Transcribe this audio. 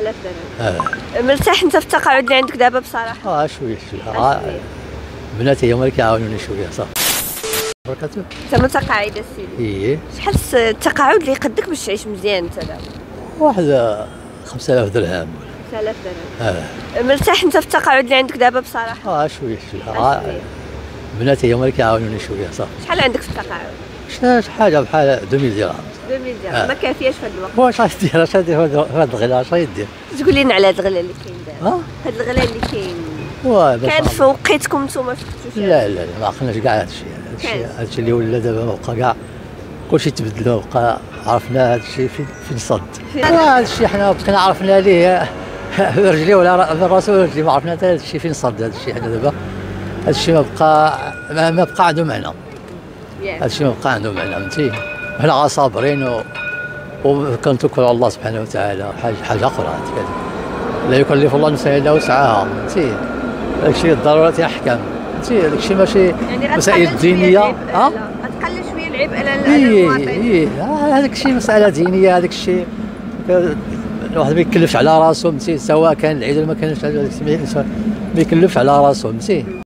9000 درهم. مرتاح انت في التقاعد اللي عندك دابا بصراحه؟ شويه بناتي هما اللي كيعاونوني شويه صافي. بركاته. انت متقاعد السيدي؟ شحال التقاعد اللي يقدك باش تعيش مزيان انت دابا؟ واحد 5000 درهم. 5000 درهم. مرتاح انت في التقاعد اللي عندك دابا بصراحه؟ شويه بناتي هما اللي كيعاونوني شويه صافي. شحال عندك في التقاعد؟ شي حاجه بحال 2000 درهم. 2000 درهم ما كافياش في هذا الوقت. واش غادير اش غادير في هذا الغلا اش غيدير؟ تقول لنا على هذا الغلا اللي كاين دابا. هذا الغلا اللي كاين كان في وقيتكم نتوما شفتوا؟ لا ما عقلناش كاع هذا الشيء اللي ولا دابا ما بقى كاع كلشي تبدل ما بقى عرفنا هذا الشيء فين صد. هذا الشيء حنا بقينا عرفنا ليه برجلي ولا بالراس ولا رجلي ما عرفنا حتى هذا الشيء فين صد. هذا الشيء حنا دابا هذا الشيء ما بقى عنده معنى. هذا الشيء ما بقى عنده معنى فهمتي. حنا صابرين وكنتوكلوا على الله سبحانه وتعالى. حاجه اخرى لا يكلف الله نفسا الا وسعها فهمتي. داك الشيء الضرورات احكام فهمتي. داك الشيء ماشي مسائل دينيه. غتقلل شويه العبء على المواطن. هذاك الشيء مساله دينيه. هذاك الشيء الواحد ما يكلفش على راسو فهمتي. سواء كان العيد ولا ما كانش ما يكلفش على راسو فهمتي.